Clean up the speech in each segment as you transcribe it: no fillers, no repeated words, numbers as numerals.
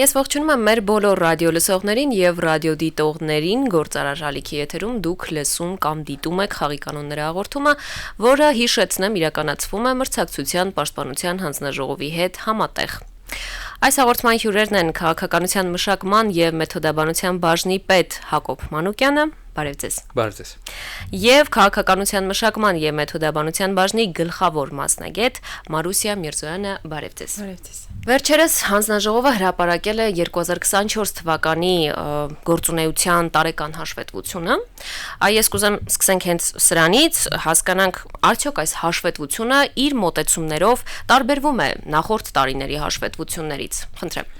Ես ողջունում եմ մեր բոլոր ռադիո լսողներին եւ ռադիո դիտողներին գործարար ալիքի եթերում դուք լսում կամ դիտում եք խաղի կանոնները հաղորդումը, որը հիշեցնեմ իրականացվում է մրցակցության պաշտպանության հանձնաժողովի հետ համատեղ։ Այս հաղորդման հյուրերն են քաղաքականության մշակման եւ մեթոդաբանության բաժնի պետ Հակոբ Մանուկյանը, բարև ձեզ։ Բարև ձեզ։ Եվ քաղաքականության մշակման եւ մեթոդաբանության բաժնի գլխավոր մասնագետ Մարուսիա Միրզոյանը, բարև ձեզ։ Բարև ձեզ։ Վերջերս հանձնաժողովը հրապարակել է 2024 թվականի գործունեության տարեկան հաշվետվությունը։ Ես կուզեմ սկսենք հենց սրանից, հասկանանք արդյոք այս հաշվետվությունը իր մոտեցումներով տարբերվում է նախորդ տարիների հաշվետվություններից։ Խնդրեմ։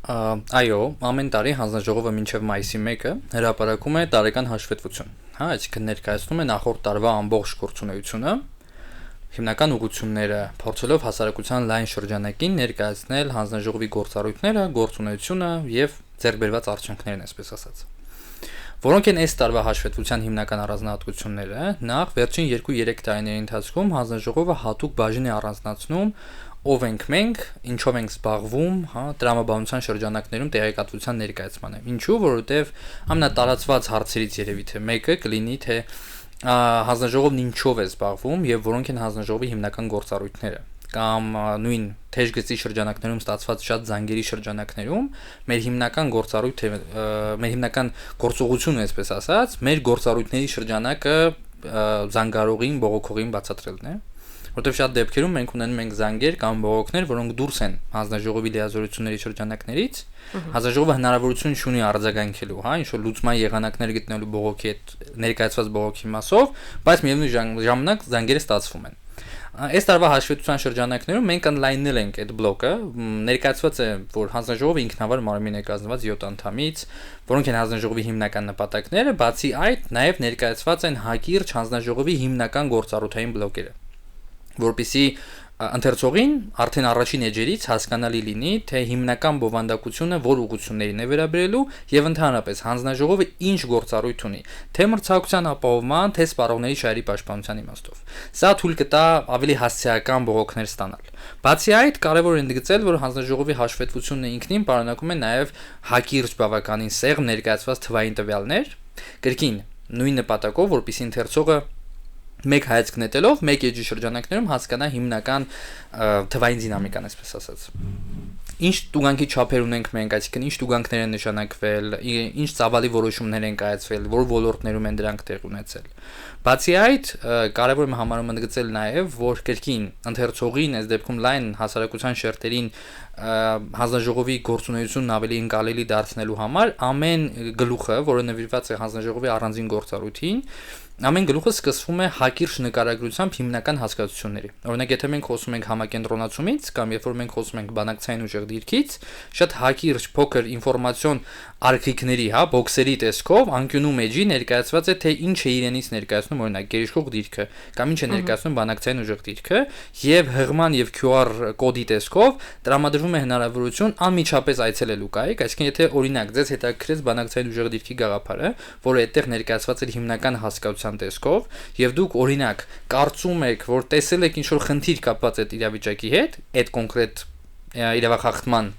Այո, ամեն տարի հանձնաժողովը մինչև մայիսի 1-ը հրապարակում է տարեկան հաշվետվություն։ Այսինքն ներկայացնում է նախորդ տարվա ամբողջ գործունեությունը, հիմնական ուղղությունները, փորձելով հասարակության լայն շրջանակին ներկայացնել հանձնաժողովի գործառույթները, գործունեությունը եւ ձեռքբերված արդյունքներն, այսպես ասած։ Որոնք են այս տարվա հաշվետվության հիմնական առանձնահատկությունները, նախ վերջին 2-3 տարիների ընթացքում հանձնաժողովը հատուկ բաժին է առանձնացնում ով ենք մենք, ինչով ենք զբաղվում, տրամաբանության շրջանակներում տեղեկատվության ներկայացմանը։ Ինչու, որովհետև ամենատարածված հարցերից երևի թե մեկը կլինի թե հանձնաժողովն ինչով է զբաղվում եւ որոնք են հանձնաժողովի հիմնական գործառույթները կամ նույն թեժգծի շրջանակներում ստացված շատ զանգերի շրջանակներում մեր հիմնական գործառույթը, մեր հիմնական գործողությունը, այսպես ասած, մեր գործառույթների շրջանակը զանգարողին, բողոքողին բացատրելն է։ Որտեղ շատ դեպքերում մենք ունենում ենք զանգեր կամ բողոքներ, որոնք դուրս են հանձնաժողովի լիազորությունների շրջանակներից, հանձնաժողովը հնարավորություն չունի արձագանքելու, ինչ որ լուծման եղանակներ գտնելու բողոքի հետ ներկայացված բողոքի մասով, բայց միևնույն ժամանակ զանգերը ստացվում են։ Այս տարվա հաշվետվության շրջանակներում մենք անլայնել ենք այդ բլոկը, ներկայացված է, որ հանձնաժողովը ինքնավար մարմին է կազմված 7 անդամից, որոնք են հանձնաժողովի հիմնական նպատակները, բացի այդ նաև ներկայացված են հակիրճ հանձնաժողովի հիմնական գործառույթային բլոկերը, որպեսզի ընթերցողին արդեն առաջին էջերից հասկանալի լինի, թե հիմնական բովանդակությունը որ ուղղություններին է վերաբերելու եւ ընդհանրապես հանձնաժողովը ինչ գործառույթ ունի, թե մրցակցության ապահովման, թե սպառողների շահերի պաշտպանության իմաստով։ Սա թույլ կտա ավելի հասցեական բողոքներ ստանալ։ Բացի այդ, կարևոր է ընդգծել, որ հանձնաժողովի հաշվետվությունը ինքնին պարունակում է նաեւ հակիրճ բավականին սեղմ ներկայացված թվային տվյալներ, կրկին նույն նպատակով, որպեսզի ընթերցողը մեկ հայացք նետելով մեկ էջի շրջանակներում հասկանա հիմնական թվային դինամիկան, այսպես ասած։ Ինչ տուգանքի չափեր ունենք մենք, այսինքն ինչ տուգանքներ են նշանակվել, ինչ ծավալի որոշումներ են կայացվել, որ ոլորտներում են դրանք տեղ ունեցել։ Բացի այդ, կարևոր է համարում ընդգծել նաև, որ կրկին ընթերցողին, այս դեպքում լայն հասարակության շերտերին հանձնաժողովի գործունեությունն ավելի ընկալելի դարձնելու համար ամեն գլուխը, որը նվիրված է հանձնաժողովի առանձին գործառույթին, ամեն գլուխը սկսվում է հակիրճ նկարագրությամբ հիմնական հասկացությունների։ Օրինակ, եթե մենք խոսում ենք համակենտրոնացումից կամ երբ որ մենք խոսում ենք բանակցային ուժեղ դիրքից, շատ հակիրճ փոքր ինֆորմացիոն արխիվների, բոքսերի տեսքով անկյունում էջի ներկայացված է թե ինչ է իրենից ներկայացնում, օրինակ, գերիշխող դիրքը կամ ինչ է ներկայացնում բանակցային ուժեղ դիրքը, եւ հղման եւ QR կոդի տեսքով տրամադրվում է հնարավորություն անմիջապես այցելելու կայք, այսինքն եթե օրինակ ձեզ հետաքրքրեց բանակցային ուժեղ դիրքի գաղափարը, որը այդտեղ ներկայացված է հիմնական հասկացության տեսքով, եւ դուք օրինակ կարծում եք, որ տեսել եք ինչ որ խնդիր կապված այդ իրավիճակի հետ, այդ կոնկրետ իրավախախտման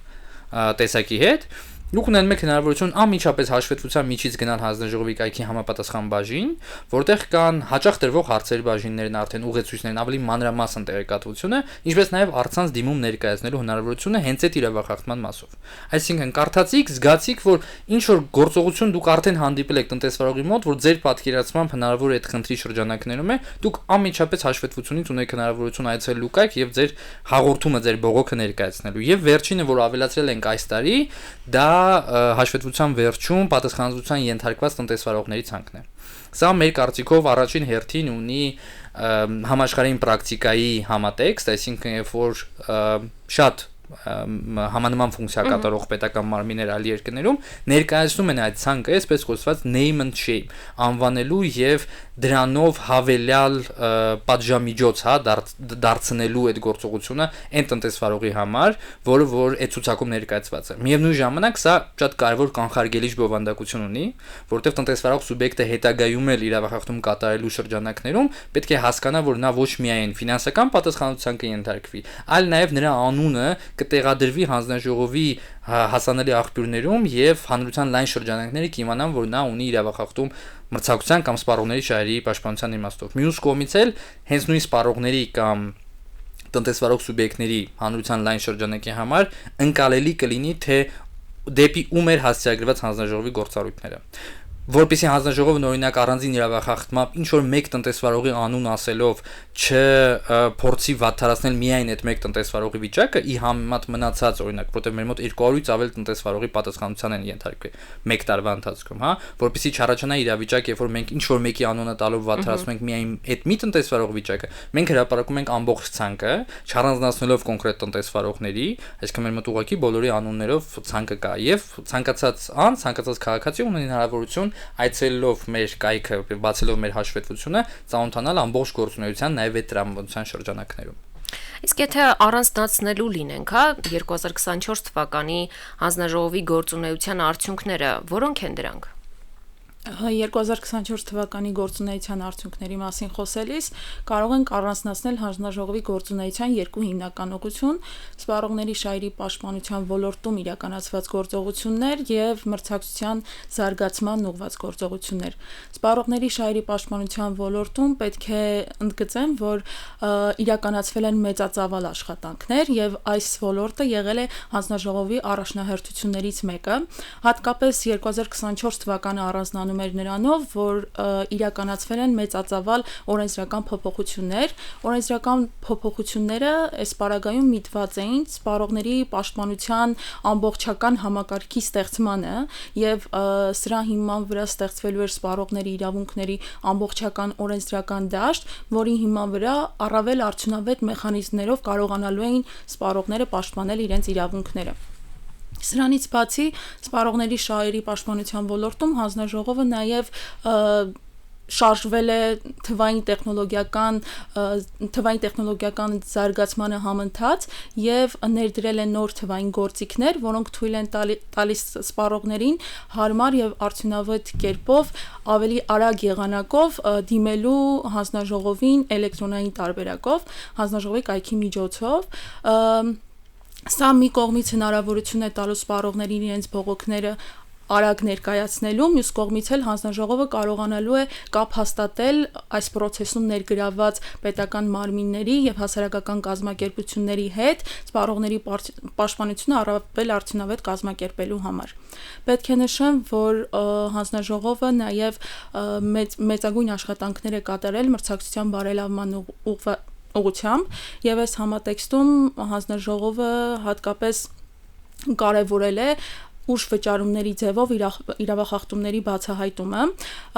տեսակի հետ, դուք ունենում եք հնարավորություն անմիջապես հաշվետվության միջից գնալ հանձնաժողովի կայքի համապատասխան բաժին, որտեղ կան հաճախ տրվող հարցերի բաժիններն արդեն ուղեցույցներն ավելի մանրամասն տեղեկատվությունը, ինչպես նաև առցանց դիմում ներկայացնելու հնարավորությունը հենց այդ իրավախախտման մասով։ Այսինքն կարդացիք, զգացիք, որ ինչ որ գործողություն դուք արդեն հանդիպել եք տնտեսվարողի մոտ, որ ձեր պատկերացմամբ հնարավոր է այդ խնդրի շրջանակներում է, դուք անմիջապես հաշվետվությունից ունեք հնարավորություն այցելելու կայք եւ ձեր հաղորդումը, ձեր բողոքը ներկայացնելու։ Եվ վերջինը, որ ավելացրել ենք այս տարի, դա հաշվետվության վերջում պատասխանատվության ենթարկված տնտեսվարողների ցանկն է։ Սա մեր կարծիքով առաջին հերթին ունի համաշխարհային պրակտիկայի համատեքստ, այսինքն երբ որ շատ համանման ֆունկցիա կատարող պետական մարմիններ այլ երկրներում ներկայացնում են այդ ցանկը, այսպես կոչված name and shame, անվանելու եւ դրանով հավելյալ պատժամիջոց, դարձնելու այդ գործողությունը այն տնտեսվարողի համար, որը որ այդ ցուցակում ներկայացված է։ Միևնույն ժամանակ սա շատ կարևոր կանխարգելիչ բովանդակություն ունի, որտեղ տնտեսվարող սուբյեկտը հետագայում էլ իրավախախտում կատարելու շրջանակներում պետք է հասկանա, որ նա ոչ միայն ֆինանսական պատասխանատվության կենթարկվի, այլ նաեւ նրա անունը կտեղադրվի հանձնաժողովի հասանելի աղբյուրներում եւ հանրության լայն շրջանակները կիմանան, որ նա ունի իրավախախտում մրցակցության կամ սպառողների շահերի պաշտպանության իմաստով։ Մյուս կողմից էլ հենց նույն սպառողների կամ տնտեսվարող սուբյեկտների հանրության լայն շրջանակի համար ընկալելի կլինի, թե դեպի ում էր հասցեագրված հանձնաժողովի գործառույթները, որպեսզի հանձնաժողովն օրինակ առանձին իրավախախտմամբ ինչ որ մեկ տնտեսվարողի անուն ասելով չփորձի վատթարացնել միայն այդ մեկ տնտեսվարողի վիճակը, ի համեմատ մնացած օրինակ, որտեղ մեր մոտ 200-ից ավել տնտեսվարողի պատասխանատվության են ենթարկվել մեկ տարվա ընթացքում, հա, որպեսզի չառաջանա իրավիճակ, երբ որ մենք ինչ որ մեկի անունը տալով վատթարացնում ենք միայն այդ մի տնտեսվարողի վիճակը, մենք հրապարակում ենք ամբողջ ցանկը, չառանձնացնելով կոնկրետ տնտեսվարողների, այսինքն մեր մոտ ուղղակի բոլորի անուններով ցանկը կա եւ ցանկացած քաղաքացի ունի հնարավորություն այցելելով մեր կայքը, բացելով մեր հաշվետվությունը, ծանոթանալ ամբողջ գործունեության նաև այդ տրամաբանության շրջանակներում։ Իսկ եթե առանձնացնելու լինենք, հա, 2024 թվականի հանձնաժողովի գործունեության արդյունքները, որոնք են դրանք։ 2024 թվականի գործունեության արդյունքների մասին խոսելիս կարող ենք առանձնացնել հանձնաժողովի գործունեության երկու հիմնական ուղղություն՝ սպառողների շահերի պաշտպանության ոլորտում իրականացված գործողություններ եւ մրցակցության զարգացման ուղղված գործողություններ։ Սպառողների շահերի պաշտպանության ոլորտում պետք է ընդգծեմ, որ իրականացվել են մեծածավալ աշխատանքներ եւ այս ոլորտը եղել է հանձնաժողովի առաջնահերթություններից մեկը, հատկապես 2024 թվականը առանձնանում էր նրանով, որ իրականացվել են մեծածավալ օրենսդրական փոփոխություններ։ Օրենսդրական փոփոխությունները այս պարագայում միտված էին սպառողների պաշտպանության ամբողջական համակարգի ստեղծմանը եւ սրա հիման վրա ստեղծվելու էր սպառողների իրավունքների ամբողջական օրենսդրական դաշտ, որի հիման վրա առավել արդյունավետ մեխանիզմներով կարողանալու էին սպառողները պաշտպանել իրենց իրավունքները։ Սրանից բացի սպառողների շահերի պաշտպանության ոլորտում հանձնաժողովը նաև շարժվել է թվային տեխնոլոգիական զարգացմանը համընթաց եւ ներդրել է նոր թվային գործիքներ, որոնք թույլ են տալիս սպառողներին հարմար եւ արդյունավետ կերպով ավելի արագ եղանակով դիմելու հանձնաժողովին էլեկտրոնային տարբերակով, հանձնաժողովի կայքի միջոցով։ Սա մի կողմից հնարավորություն է տալու սպառողներին իրենց բողոքները արագ ներկայացնելու, մյուս կողմից էլ հանձնաժողովը կարողանալու է կապ հաստատել այս process-ում ներգրավված պետական մարմինների եւ հասարակական կազմակերպությունների հետ սպառողների պաշտպանությունը առավել արդյունավետ կազմակերպելու համար։ Պետք է նշեմ, որ հանձնաժողովը նաեւ մեծագույն աշխատանքներ է կատարել մրցակցության բարելավման ուղղությամբ եւ այս համատեքստում հանձնաժողովը հատկապես կարևորել է ուժ վճարումների ձևով իրավախախտումների բացահայտումը։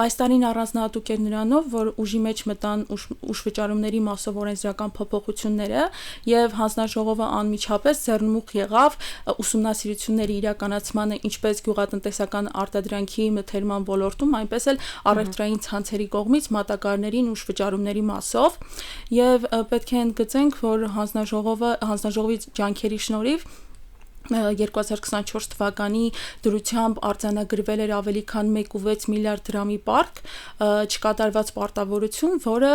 Այս տարին առանձնահատուկ էր նրանով, որ ուժի մեջ մտան ուժ վճարումների մասով օրենսդրական փոփոխությունները եւ հանձնաժողովը անմիջապես ձեռնմուխ եղավ ուսումնասիրությունների իրականացմանը ինչպես գյուղատնտեսական արտադրանքի մթերման ոլորտում, այնպես էլ առևտրային ցանցերի կողմից մատակարարներին ուժ վճարումների մասով եւ պետք է ընդգծենք, որ հանձնաժողովի ջանքերի շնորհիվ 2024 թվականի դրությամբ արձանագրվել էր ավելի քան 1.6 միլիարդ դրամի պարկ չկատարված պարտավորություն, որը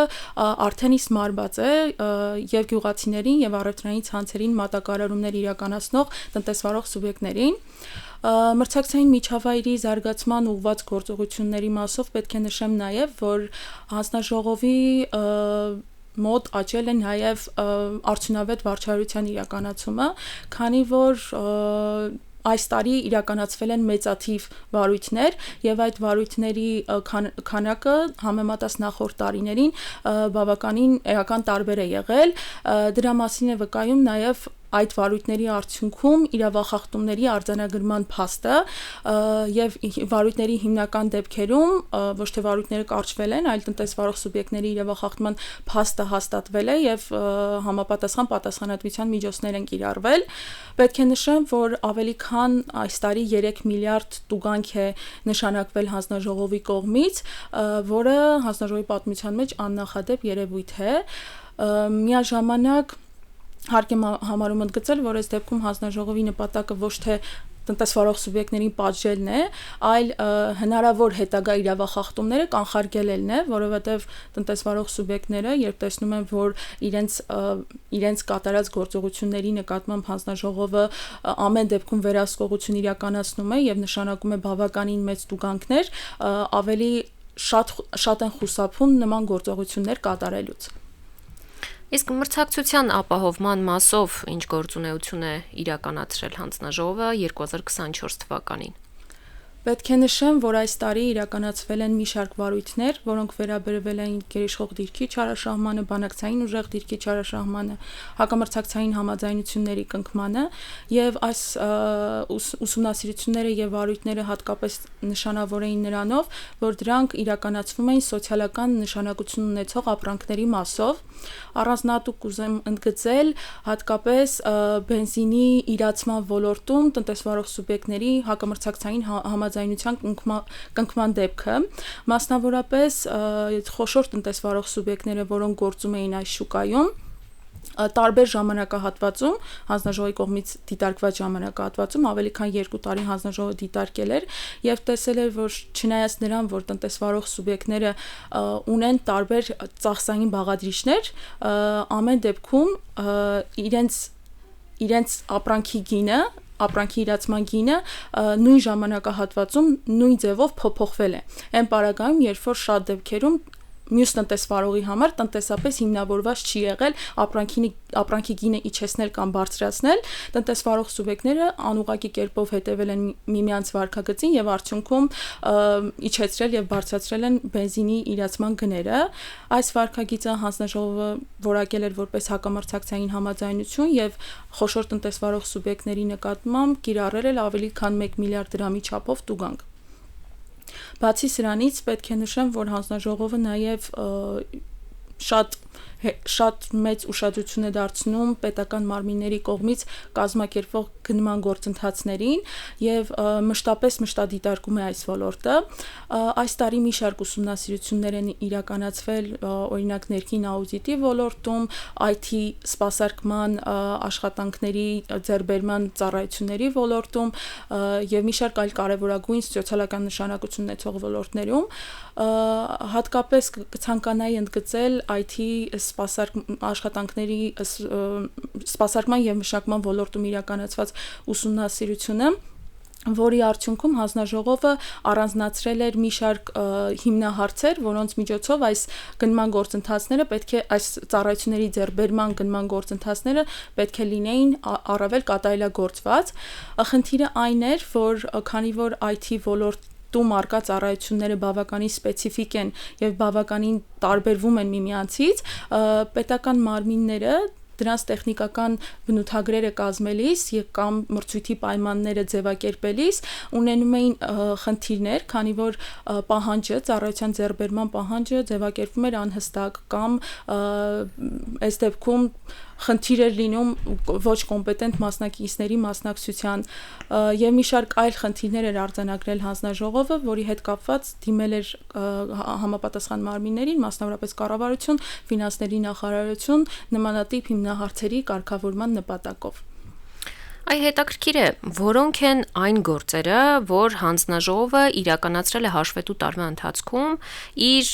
արդեն իսկ մարված է եւ գյուղացիներին եւ առևտրային ցանցերին մատակարարումներ իրականացնող տնտեսվարող սուբյեկտներին։ Մրցակցային միջավայրի զարգացման ուղղված գործողությունների մասով պետք է նշեմ նաեւ, որ հանձնաժողովի մոտ աճել է նաև արդյունավետ վարչարության իրականացումը, քանի որ այս տարի իրականացվել են մեծաթիվ վարույթներ եւ այդ վարույթների քանակը համեմատած նախորդ տարիներին բավականին էական տարբեր է եղել։ Դրա մասին է վկայում նաև այդ վարույթների արդյունքում իրավախախտումների արձանագրման փաստը եւ վարույթների հիմնական դեպքերում ոչ թե վարույթները կարճվել են, այլ տնտեսվարող սուբյեկտների իրավախախտման փաստը հաստատվել է եւ համապատասխան պատասխանատվության միջոցներ են կիրառվել։ Պետք է նշեմ, որ ավելի քան այս տարի 3 միլիարդ տուգանք է նշանակվել հանձնաժողովի կողմից, որը հանձնաժողովի պատմության մեջ աննախադեպ երևույթ է։ Միաժամանակ հարկ եմ համարում ընդգծել, որ այս դեպքում հանձնաժողովի նպատակը ոչ թե տնտեսվարող սուբյեկտներին պատժելն է, այլ հնարավոր հետագա իրավախախտումները կանխարգելելն է, որովհետև տնտեսվարող սուբյեկտները, երբ տեսնում են, որ իրենց կատարած գործողությունների նկատմամբ հանձնաժողովը ամեն դեպքում վերահսկողություն իրականացնում է եւ նշանակում է բավականին մեծ տուգանքներ, ավելի շատ են խուսափում նման գործողություններ կատարելուց։ Իսկ մրցակցության ապահովման մասով ինչ գործունեություն է իրականացրել հանձնաժողովը 2024 թվականին։ Պետք է նշեմ, որ այս տարի իրականացվել են մի շարք վարույթներ, որոնք վերաբերվել են գերիշխող դիրքի չարաշահմանը, բանակցային ուժեղ դիրքի չարաշահմանը, հակամրցակցային համաձայնությունների կնքմանը, եւ այս ուսումնասիրությունները եւ վարույթները հատկապես նշանավոր էին նրանով, որ դրանք իրականացվում էին սոցիալական նշանակություն ունեցող ապրանքների մասով, առանձնահատուկ կուզեմ ընդգծել հատկապես բենզինի իրացման ոլորտում տնտեսվարող սուբյեկտների հակամրցակցային համաձայնության կնքման դեպքը, մասնավորապես խոշոր տնտեսվարող սուբյեկտները, որոնք գործում էին այս շուկայում, տարբեր ժամանակահատվածում հանձնաժողովի կողմից դիտարկված ժամանակահատվածում ավելի քան 2 տարի հանձնաժողովը դիտարկել էր եւ տեսել էր, որ չնայած նրան, որ տնտեսվարող սուբյեկտները ունեն տարբեր ծախսային բաղադրիչներ, ամեն դեպքում իրենց ապրանքի իրացման գինը նույն ժամանակահատվածում նույն ձևով փոփոխվել է։ Այն պարագայում, երբ որ շատ դեպքերում մյուս տնտեսվարողի համար տնտեսապես հիմնավորված չի եղել ապրանքի գինը իջեցնել կամ բարձրացնել, տնտեսվարող սուբյեկտները անուղղակի կերպով հետևել են միմյանց վարքագծին եւ արդյունքում իջեցրել եւ բարձրացրել են բենզինի իրացման գները։ Այս վարքագիծը հանձնաժողովը որակել էր որպես հակամրցակցային համաձայնություն եւ խոշոր տնտեսվարող սուբյեկտների նկատմամբ կիրառել էր ավելի քան 1 միլիարդ դրամի չափով տուգանք։ Բացի սրանից պետք է նշեմ, որ հանձնաժողովը նաև շատ մեծ ուշադրություն է դարձնում պետական մարմինների կողմից կազմակերպվող գնման գործընթացներին եւ մշտադիտարկում է այս ոլորտը։ Այս տարի մի շարք ուսումնասիրություններ են իրականացվել, օրինակ ներքին աուդիտի ոլորտում, IT սպասարկման աշխատանքների ձեռբերման ծառայությունների ոլորտում եւ մի շարք այլ կարեւորագույն սոցիալական նշանակություն ունեցող ոլորտներում, հատկապես կցանկանայի ընդգծել IT աշխատանքների սպասարկման եւ մշակման ոլորտում իրականացված ուսումնասիրությունը, որի արդյունքում հանձնաժողովը առանձնացրել էր մի շարք հիմնահարցեր, որոնց միջոցով այս գնման գործընթացները այս ծառայությունների ձեռբերման գնման գործընթացները պետք է լինեին առավել կատարելագործված։ Խնդիրը այն էր, որ քանի որ IT ոլորտում արկա ծառայությունները բավականին սպეციფիկ են եւ բավականին տարբերվում են միմյանցից, պետական մարմինները դրանց տեխնիկական բնութագրերը կազմելիս կամ մրցույթի պայմանները ձևակերպելիս ունենում էին խնդիրներ, քանի որ ծառայության ձեռբերման պահանջը ձևակերպվում էր անհստակ կամ այս դեպքում խնդիր էր լինում ոչ կոմպետենտ մասնակիցների մասնակցության եւ մի շարք այլ խնդիրներ էր արձանագրել հանձնաժողովը, որի հետ կապված դիմել էր համապատասխան մարմիններին, մասնավորապես կառավարություն, ֆինանսների նախարարություն, նմանատիպ հիմնահարցերի կարգավորման նպատակով։ Այ հետաքրքիր է, որոնք են այն գործերը, որ հանձնաժողովը իրականացրել է հաշվետու տարվա ընթացքում իր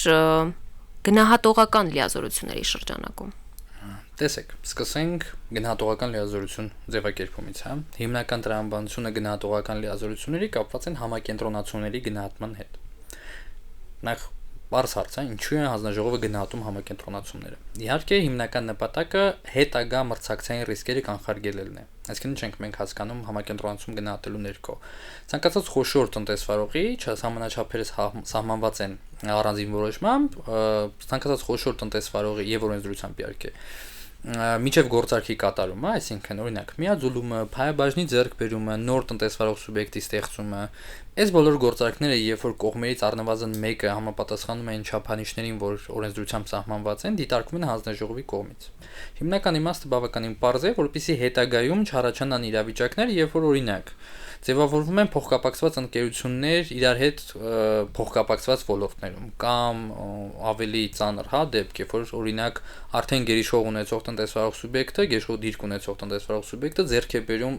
գնահատողական լիազորությունների շրջանակում։ Տեսեք, սկսենք գնահատողական լիազորություն ձևակերպումից, հա։ Հիմնական տրամաբանությունը գնահատողական լիազորությունների կապված են համակենտրոնացումների գնահատման հետ։ Նախ բարձ հարց է, ինչու է հանձնաժողովը գնահատում համակենտրոնացումները։ Իհարկե, հիմնական նպատակը հետագա մրցակցային ռիսկերը կանխարգելելն է։ Այսինքն ինչ ենք մենք հասկանում համակենտրոնացում գնահատելու ներքո։ Ցանկացած խոշոր տնտեսվարողի չհամանաչափերս սահմանված են առանձին որոշմամբ, ցանկացած խոշոր տնտեսվարողի եւ օրենսդրությամբ իհարկե միջև գործարքի կատարումը, այսինքն օրինակ միաձուլումը, փայաբաժնի ձեռքբերումը, նոր տնտեսվարող սուբյեկտի ստեղծումը, Այս բոլոր գործարքները, երբ որ կողմերից առնվազն մեկը համապատասխանում են չափանիշներին, որ օրենսդրությամբ սահմանված են, դիտարկվում են հանձնաժողովի կողմից։ Հիմնական իմաստը բավականին պարզ է, որպեսզի հետագայում չառաջանան իրավիճակներ, երբ որ օրինակ ձևավորվում են փոխկապակցված ընկերություններ իրար հետ փոխկապակցված ոլորտներում կամ ավելի ծանր դեպք է, որ օրինակ արդեն գերիշխող ունեցող տնտեսվարող սուբյեկտը, գերիշխող դիրք ունեցող տնտեսվարող սուբյեկտը ձեռք է բերում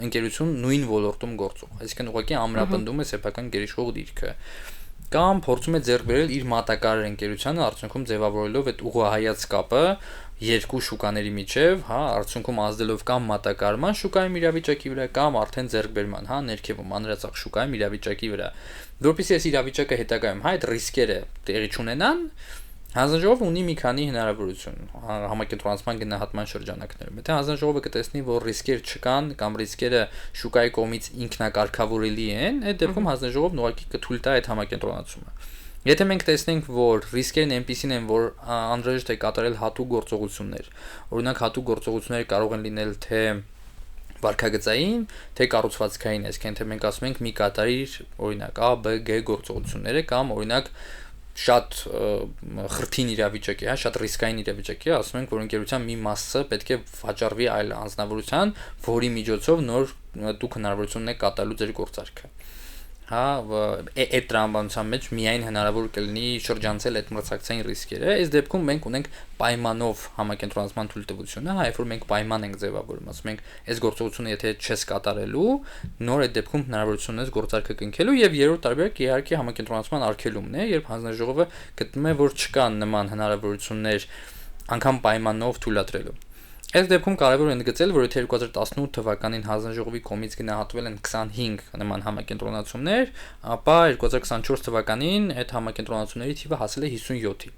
ընկերություն նույն ոլորտում գործող, այսինքն ուղղակի ամրապնդում է սեփական գերիշխող դիրքը կամ փորձում է ձեռք բերել իր մատակարար ընկերությանը, արդյունքում ձևավորելով այդ ուղղահայաց կապը երկու շուկաների միջև, արդյունքում ազդելով կամ մատակարարման շուկայում իրավիճակի վրա կամ արդեն ձեռքբերման, ներքևում անհրաժեշտ շուկայում իրավիճակի վրա, որովհետեւ այս իրավիճակը հետագայում, այդ ռիսկերը տեղի չունենան, հանձնաժողովը ունի մի քանի հնարավորություն համակենտրոնացման գնահատման շրջանակներում։ Եթե հանձնաժողովը կտեսնի, որ ռիսկեր չկան կամ ռիսկերը շուկայի կողմից ինքնակարգավորելի են, այդ դեպքում հանձնաժողովն ուղղակի կթույլ տա այդ համակենտրոնացումը։ Եթե մենք տեսնենք, որ ռիսկերն այնպիսին են, որ անհրաժեշտ է կատարել հատուկ գործողություններ, օրինակ հատուկ գործողությունները կարող են լինել թե վարքագծային, թե կառուցվածքային, այսինքն թե մենք ասում ենք մի կատարիր, օրինակ A, B, G գործողությունները կամ օրինակ շատ խրթին իրավիճակ է, շատ ռիսկային իրավիճակ է, ասում ենք, որ ընկերության մի մասը պետք է վաճառվի այլ անձնավորության, որի միջոցով նոր դուք հնարավորություն ունեք կատարելու ձեր գործարքը։ Այդ տրամաբանության մեջ միայն հնարավոր կլինի շրջանցել այդ մրցակցային ռիսկերը։ Այս դեպքում մենք ունենք պայմանով համակենտրոնացման թույլտվությունը, երբ որ մենք պայման ենք ձևավորում, ասում ենք, այս գործողությունը եթե չես կատարելու, նոր այդ դեպքում հնարավորություն ունես գործարքը կնքելու եւ երրորդ տարբերակը իհարկե համակենտրոնացման արգելումն է, երբ հանձնաժողովը գտնում է, որ չկան նման հնարավորություններ անգամ պայմանով թույլատրելու։ Այս դեպքում կարևոր է ընդգծել, որ եթե 2018 թվականին հանձնաժողովի կողմից գնահատվել են 25 նման համակենտրոնացումներ, ապա 2024 թվականին այդ համակենտրոնացումների թիվը հասել է 57-ի։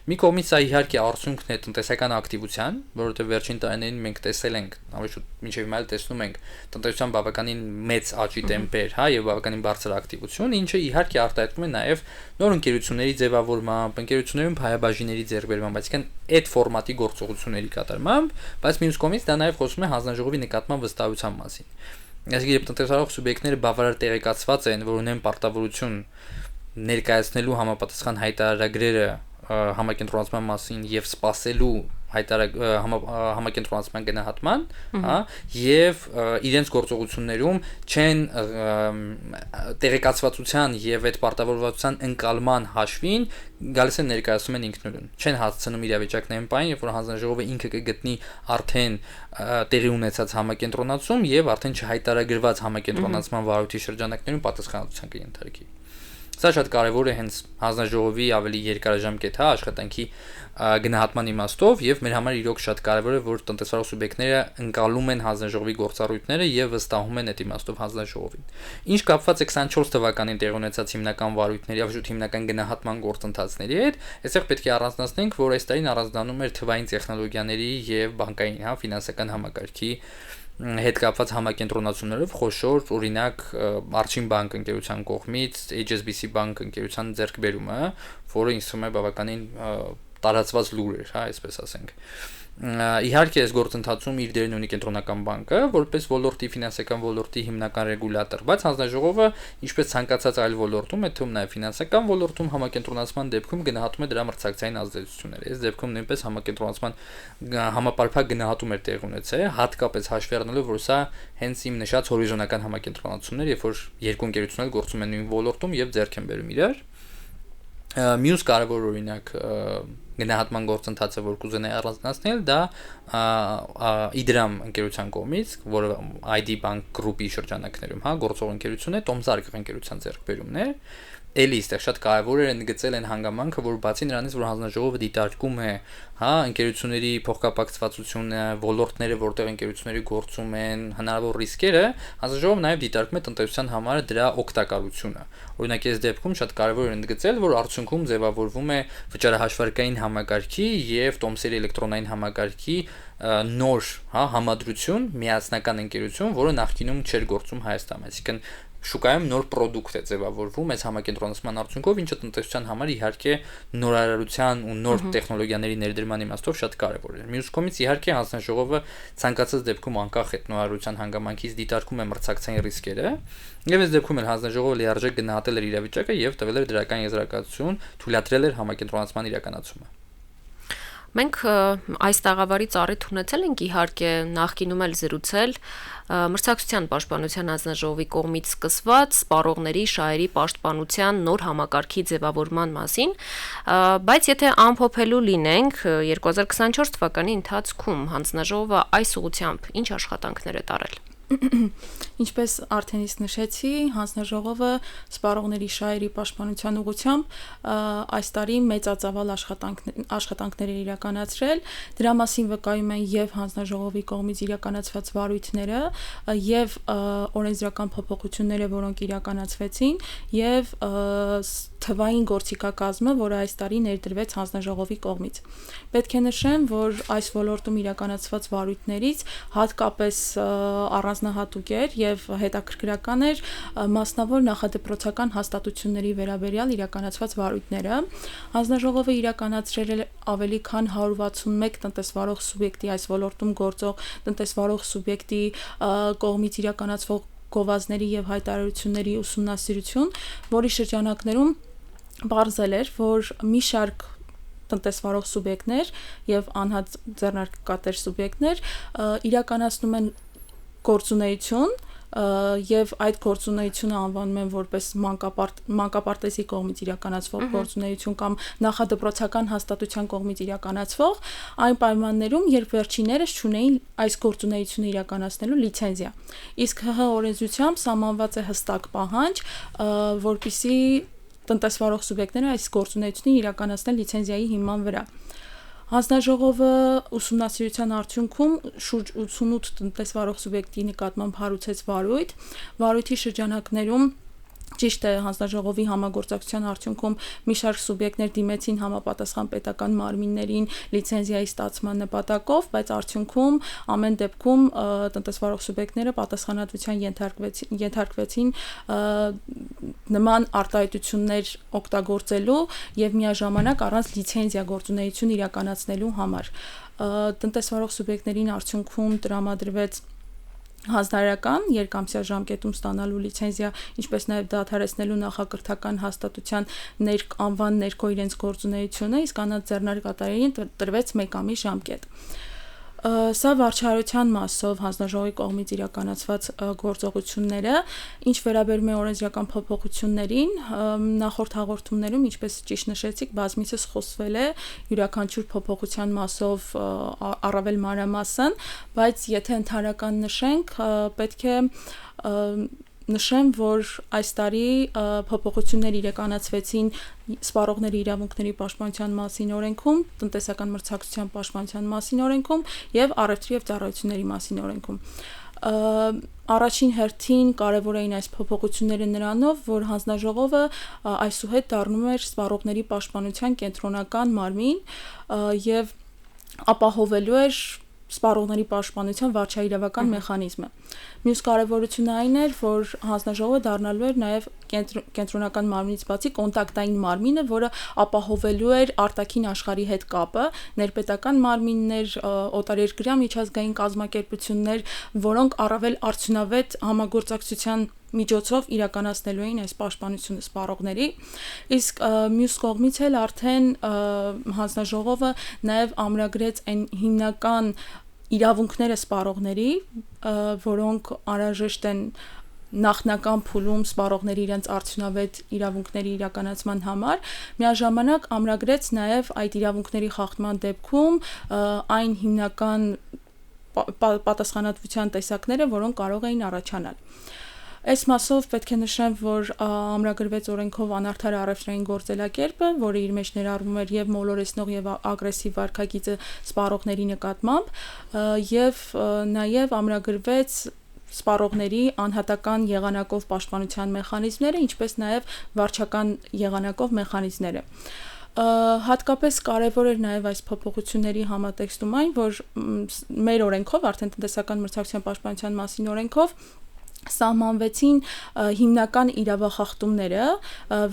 Մի կողմից սա իհարկե արդյունքն է տնտեսական ակտիվության, որովհետև վերջին տարիներին մենք տեսել ենք, ավելի շուտ մինչև հիմա տեսնում ենք տնտեսության բավականին մեծ աճի տեմպեր, եւ բավականին բարձր ակտիվություն, ինչը իհարկե արտահայտվում է նաեւ նոր ընկերությունների ձևավորմամբ, ընկերություններում փայաբաժինների ձեռքբերմամբ, այսինքն այդ ֆորմատի գործողությունների կատարմամբ, բայց մյուս կողմից դա նաև խոսում է հանձնաժողովի նկատմամբ վստահության մասին։ Այսինքն երբ տնտեսվարող սուբյեկտները բավարար տեղեկացված են, որ ունեն պարտավորություն ներկայացնելու համապատասխան հայտարարագրերը համակենտրոնացման մասին եւ սպասելու համակենտրոնացման գնահատման, եւ իրենց գործողություններում չեն տեղեկացվածության եւ այդ պարտավորվածության ընկալման հաշվին գալիս են ներկայացնում են ինքնուրույն, չեն հասցնում իրավիճակն այն պահին, երբ որ հանձնաժողովը ինքը կգտնի արդեն տեղի ունեցած համակենտրոնացում եւ արդեն չհայտարարագրված համակենտրոնացման վարույթի շրջանակներում պատասխանատվության կենթարկի։ Սա շատ կարևոր է հենց հանձնաժողովի ավելի երկարաժամկետ աշխատանքի գնահատման իմաստով եւ մեր համար իրոք շատ կարևոր է, որ տնտեսվարող սուբյեկտները ընկալում են հանձնաժողովի գործառույթները եւ վստահում են այդ իմաստով հանձնաժողովին։ Ինչ կապված է 24 թվականին տեղի ունեցած հիմնական վարույթների, ավշուտ հիմնական գնահատման գործընթացների հետ, այստեղ պետք է առանձնացնենք, որ այս տարին առանձնանում էր թվային տեխնոլոգիաների եւ բանկային, ֆինանսական համակարգի հետ կապված համակենտրոնացումներով խոշոր, օրինակ Արչին բանկ ընկերության կողմից HSBC բանկ ընկերության ձեռքբերումը, որը ինձ թվում է բավականին տարածված լուր էր, այսպես ասենք։ Իհարկե այս գործընթացում իր դերն ունի կենտրոնական բանկը, որպես ոլորտի ֆինանսական ոլորտի հիմնական ռեգուլատոր, բայց հանձնաժողովը, ինչպես ցանկացած այլ ոլորտում, այդ թվում նաև ֆինանսական ոլորտում համակենտրոնացման դեպքում գնահատում է դրա մրցակցային ազդեցությունները։ Այս դեպքում նույնպես համակենտրոնացման համապարփակ գնահատում էր տեղի ունեցել, հատկապես հաշվի առնելով, որ սա հենց իմ նշած հորիզոնական համակենտրոնացումներ, երբ որ երկու ընկերություններ գործում են նույն ոլորտում եւ ձեռք են բերում իրար։ Մյուս կարևոր օրինակ գնահատման գործընթացը, որ կուզենայի առանձնացնել, դա Իդրամ ընկերության կողմից, որը ID Bank Group-ի շրջանակներում, գործող ընկերություն է, Տոմսարկ ընկերության ձեռքբերումն է։ Էլի այստեղ շատ կարևոր է ընդգծել այն հանգամանքը, որ բացի նրանից, որ հանձնաժողովը դիտարկում է, ընկերությունների փոխկապակցվածությունը, ոլորտները, որտեղ ընկերությունների գործում են, հնարավոր ռիսկերը, հանձնաժողովը նաև դիտարկում է տնտեսության համար դրա օգտակարությունը։ Օրինակ, այս դեպքում շատ կարևոր է ընդգծել, որ արդյունքում ձևավորվում է վճարահաշվարկային համակարգի եւ Տոմսերի էլեկտրոնային համակարգի նոր համադրություն, միասնական ընկերություն, որը նախկինում չէր գործում Հայաստանում, այսինքն շուկայում նոր product է ձևավորվում այս համակենտրոնացման արդյունքով, ինչը տնտեսության համար իհարկե նորարարության ու նոր տեխնոլոգիաների ներդրման իմաստով շատ կարևոր է։ Մյուս կողմից իհարկե հանձնաժողովը ցանկացած դեպքում անկախ այդ նորարարության հանգամանքից դիտարկում է մրցակցային ռիսկերը, եւ այս դեպքում էլ հանձնաժողովը լիարժեք գնահատել էր իրավիճակը եւ տվել էր դրական եզրակացություն, թույլատրել էր համակենտրոնացման իրականացումը։ Մենք այս տաղավարից առիթ ունեցել ենք իհարկե նախկինում էլ զրուցել մրցակցության պաշտպանության հանձնաժողովի կողմից սկսված սպառողների շահերի պաշտպանության նոր համակարգի ձևավորման մասին, բայց եթե ամփոփելու լինենք 2024 թվականի ընթացքում հանձնաժողովը այս ուղղությամբ ինչ աշխատանքներ է տարել։ Ինչպես արդեն իսկ նշեցի, հանձնաժողովը սպառողների շահերի պաշտպանության ուղղությամբ այս տարի մեծածավալ աշխատանքներ էր իրականացրել։ Դրա մասին վկայում են եւ հանձնաժողովի կողմից իրականացված վարույթները, եւ օրենսդրական փոփոխությունները, որոնք իրականացվեցին, եւ թվային գործիքակազմը, որը այս տարի ներդրվեց հանձնաժողովի կողմից։ Պետք է նշեմ, որ այս ոլորտում իրականացված վարույթներից հատկապես առանձնահատուկ էր եւ հետաքրքրական էր մասնավոր նախադպրոցական հաստատությունների վերաբերյալ իրականացված վարույթները։ Հանձնաժողովը իրականացրել է ավելի քան 161 տնտեսվարող սուբյեկտի այս ոլորտում գործող տնտեսվարող սուբյեկտի կողմից իրականացվող գովազդների եւ հայտարարությունների ուսումնասիրություն, որի շրջանակներում բարձել էր, որ մի շարք տնտեսվարող սուբյեկտներ եւ անհատ ձեռնարկատեր սուբյեկտներ իրականացնում են գործունեություն եւ այդ գործունեությունը անվանում են որպես մանկապարտեզի կողմից իրականացվող գործունեություն կամ նախադպրոցական հաստատության կողմից իրականացվող այն պայմաններում, երբ վերջիններս չունեին այս գործունեությունը իրականացնելու լիցենզիա։ Իսկ ՀՀ օրենսդրությամբ սահմանված է հստակ պահանջ, որպեսզի տնտեսվարող սուբյեկտները այս գործունեությունը իրականացնեն լիցենզիայի հիման վրա։ Հանձնաժողովը ուսումնասիրության արդյունքում շուրջ 88 տնտեսվարող սուբյեկտի նկատմամբ հարուցեց վարույթ։ Վարույթի շրջանակներում ճիշտ է, հանձնաժողովի համագործակցության արդյունքում մի շարք սուբյեկտներ դիմեցին համապատասխան պետական մարմիններին լիցենզիայի ստացման նպատակով, բայց արդյունքում ամեն դեպքում տնտեսվարող սուբյեկտները պատասխանատվության ենթարկվեցին նման արտահայտություններ օգտագործելու եւ միաժամանակ առանց լիցենզիա գործունեություն իրականացնելու համար։ Տնտեսվարող սուբյեկտներին արդյունքում տրամադրվեց հանձնարարական երկամսյա ժամկետում ստանալու լիցենզիա, ինչպես նաև դադարեցնելու նախակրթական հաստատության անվան ներքո իրենց գործունեությունը, իսկ անհատ ձեռնարկատերերին տրվեց 1 ամիս ժամկետ։ Սա վարչահարության մասով հանձնաժողովի կողմից իրականացված գործողությունները, ինչ վերաբերում է օրենսդրական փոփոխություններին, նախորդ հաղորդումներում, ինչպես ճիշտ նշեցիք, բազմիցս խոսվել է յուրաքանչյուր փոփոխության մասով առավել մանրամասն, բայց եթե ընդհանրական նշենք, պետք է նշեմ, որ այս տարի փոփոխություններ իրականացվեցին սպառողների իրավունքների պաշտպանության մասին օրենքում, տնտեսական մրցակցության պաշտպանության մասին օրենքում եւ առևտրի եւ ծառայությունների մասին օրենքում։ Առաջին հերթին կարևոր էին այս փոփոխությունները նրանով, որ հանձնաժողովը այսուհետ դառնում էր սպառողների պաշտպանության կենտրոնական մարմին եւ ապահովելու էր սպառողների պաշտպանության վարչահիրավական մեխանիզմը։ Մյուս կարևորությունը այն էր, որ հանձնաժողովը դառնալու էր նաև կենտրոնական մարմնից բացի կոնտակտային մարմինը, որը ապահովելու էր արտաքին աշխարհի հետ կապը, ներպետական մարմիններ, օտարերկրյա միջազգային կազմակերպություններ, որոնք առավել արդյունավետ համագործակցության միջոցով իրականացնելու էին այս պաշտպանությունը սպառողների, իսկ մյուս կողմից էլ արդեն հանձնաժողովը նաև ամրագրեց այն հիմնական իրավունքները սպառողների, որոնք անհրաժեշտ են նախնական փուլում սպառողների իրենց արդյունավետ իրավունքների իրականացման համար, միաժամանակ ամրագրեց նաև այդ իրավունքների խախտման դեպքում այն հիմնական պատասխանատվության տեսակները, որոնք կարող էին առաջանալ։ Այս մասով պետք է նշեմ, որ ամրագրվեց օրենքով անարդար առևտրային գործելակերպը, որը իր մեջ ներառում էր եւ մոլորեցնող եւ ագրեսիվ վարքագիծը սպառողների նկատմամբ, եւ նաեւ ամրագրվեց սպառողների անհատական եղանակով պաշտպանության մեխանիզմները, ինչպես նաեւ վարչական եղանակով մեխանիզմները։ Հատկապես կարևոր էր նաև այս փոփոխությունների համատեքստում այն, որ մեր օրենքով, արդեն տնտեսական մրցակցության պաշտպանության մասին օրենքով սահմանվեցին հիմնական իրավախախտումները,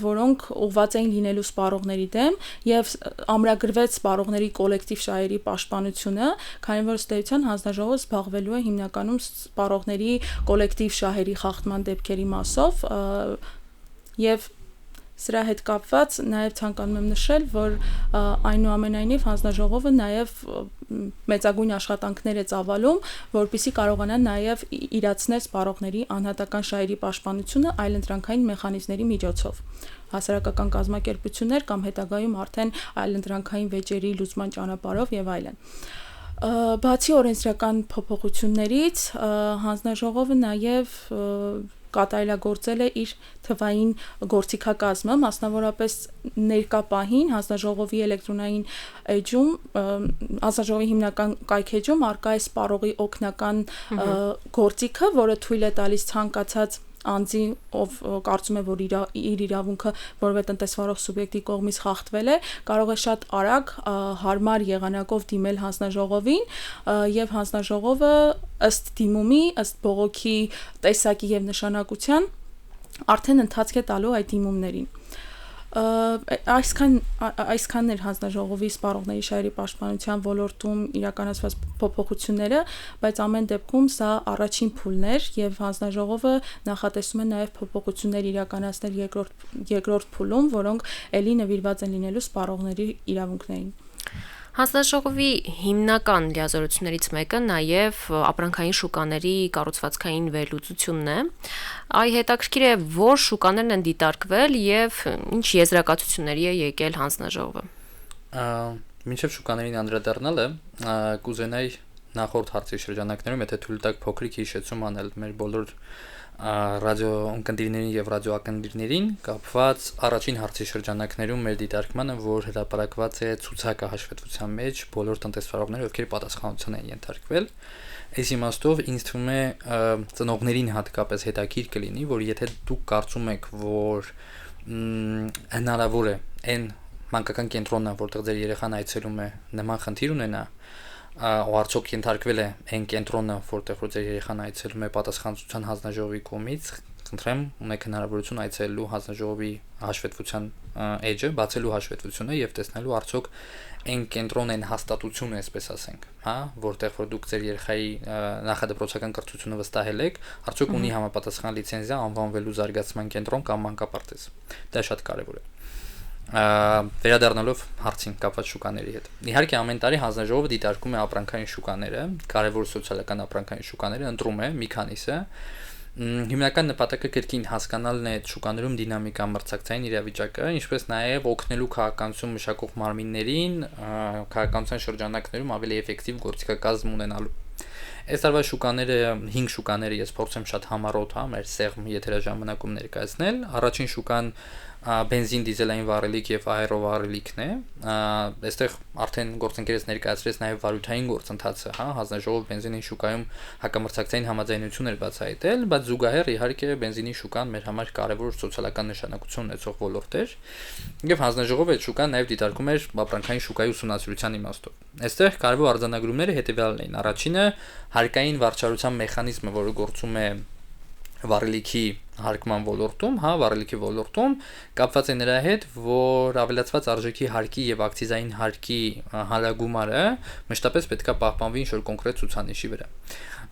որոնք ուղղված էին լինելու սպառողների դեմ եւ ամրագրվեց սպառողների կոլեկտիվ շահերի պաշտպանությունը, քանի որ ըստ էության հանձնաժողովը զբաղվելու է հիմնականում սպառողների կոլեկտիվ շահերի խախտման դեպքերի մասով եւ սրա հետ կապված նաև ցանկանում եմ նշել, որ այնուամենայնիվ հանձնաժողովը նաև մեծագույն աշխատանքներ է ծավալում, որպեսզի կարողանա նաև իրացնել սպառողների անհատական շահերի պաշտպանությունը այլընտրանքային մեխանիզմների միջոցով։ Հասարակական կազմակերպություններ կամ հետագայում արդեն այլընտրանքային վեճերի լուծման ճանապարհով եւ այլն։ Բացի օրենսդրական փոփոխություններից հանձնաժողովը նաև կատարելագործել է իր թվային գործիքակազմը, մասնավորապես ներկա պահին հանձնաժողովի էլեկտրոնային էջում, հանձնաժողովի հիմնական կայքէջում առկա է սպառողի օգնական գործիքը, որը թույլ է տալիս ցանկացած անձի, ով կարծում է, որ իր իրավունքը որևէ տնտեսվարող սուբյեկտի կողմից խախտվել է, կարող է շատ արագ հարմար եղանակով դիմել հանձնաժողովին եւ հանձնաժողովը ըստ դիմումի, ըստ բողոքի տեսակի եւ նշանակության արդեն ընթացք է տալու այդ դիմումներին։ Այսքանն էր հանձնաժողովի սպառողների շահերի պաշտպանության ոլորտում իրականացված փոփոխությունները, բայց ամեն դեպքում սա առաջին փուլն էր եւ հանձնաժողովը նախատեսում է նաեւ փոփոխություններ իրականացնել երկրորդ փուլում, որոնք ելի նվիրված են լինելու սպառողների իրավունքներին։ Հանձնաժողովի հիմնական լիազորություններից մեկը նաև ապրանքային շուկաների կառուցվածքային վերլուծությունն է։ Այ հետաքրքիր է, որ շուկաներն են դիտարկվել եւ ինչ եզրակացությունների է եկել հանձնաժողովը։ Մինչև շուկաներին անդրադառնալը կուզենայի նախորդ հարցի շրջանակներում, եթե թույլ տաք փոքրիկ հիշեցում անել մեր բոլոր ռադիոընկերներին եւ ռադիոակնդիրներին կապված առաջին հարցի շրջանակներում մեր դիտարկմանը, որ հրապարակված է ցուցակը հաշվետվության մեջ բոլոր տնտեսվարողները, ովքեր պատասխանատվության են ենթարկվել։ Այս իմաստով ինձ թվում է ծնողներին հատկապես հետաքրքիր կլինի, որ եթե դուք կարծում եք, որ հնարավոր է այն մանկական կենտրոնը, որտեղ ձեր երեխան այցելում է, նման խնդիր ունենա, ու արդյոք ենթարկվել է այն կենտրոնը, որտեղ որ ձեր երեխան այցելում է պատասխանատվության հանձնաժողովի կողմից, խնդրեմ, ունեք հնարավորություն այցելելու հանձնաժողովի հաշվետվության էջը, բացելու հաշվետվությունը եւ տեսնելու արդյոք այն կենտրոնն այն հաստատությունը, այսպես ասենք, հա, որտեղ որ դուք ձեր երեխայի նախադպրոցական կրթությունը վստահել եք, արդյոք ունի համապատասխան լիցենզիա անվանվելու զարգացման կենտրոն կամ մանկապարտեզ։ Դա շատ կարեւոր է։ Վերադառնալով հարցին կապված շուկաների հետ։ Իհարկե ամեն տարի հանձնաժողովը դիտարկում է ապրանքային շուկաները, կարևոր սոցիալական ապրանքային շուկաները, ընտրում է մի քանիսը։ Հիմնական նպատակը կրկին հասկանալն է շուկաներում դինամիկա, մրցակցային իրավիճակը, ինչպես նաև օգնելու քաղաքականություն մշակող մարմիններին քաղաքականության շրջանակներում ավելի էֆեկտիվ գործիքակազմ ունենալու։ Այս տարվա շուկաները 5 շուկաները ես փորձեմ շատ համառոտ, հա, մեր սեղմ եթերաժամանակում ներկայացնել։ Առաջին շուկան բենզին, դիզելային վառելիք եւ աերովառելիքն է։ Այստեղ արդեն գործընկերս ներկայացրեց նաեւ վարույթային գործընթացը, հա, հանձնաժողով բենզինի շուկայում հակամրցակցային համաձայնություն էր բացահայտել, բայց զուգահեռ իհարկե բենզինի շուկան մեր համար կարևոր սոցիալական նշանակություն ունեցող ոլորտ էր, եւ հանձնաժողովը այդ շուկան նաեւ դիտարկում էր ապրանքային շուկայի ուսումնասիրության իմաստով։ Այստեղ կարևոր արձանագրումները հետեւյալն էին. Առաջինը հարկային վարչարության մեխանիզմը, որը գործում է վառելիքի հարկման ոլորտում, հա, վառելիքի ոլորտում կապված է նրա հետ, որ ավելացված արժեքի հարկի եւ ակցիզային հարկի հարագումարը մշտապես պետք է պահպանվի ինչ-որ կոնկրետ ցուցանիշի վրա։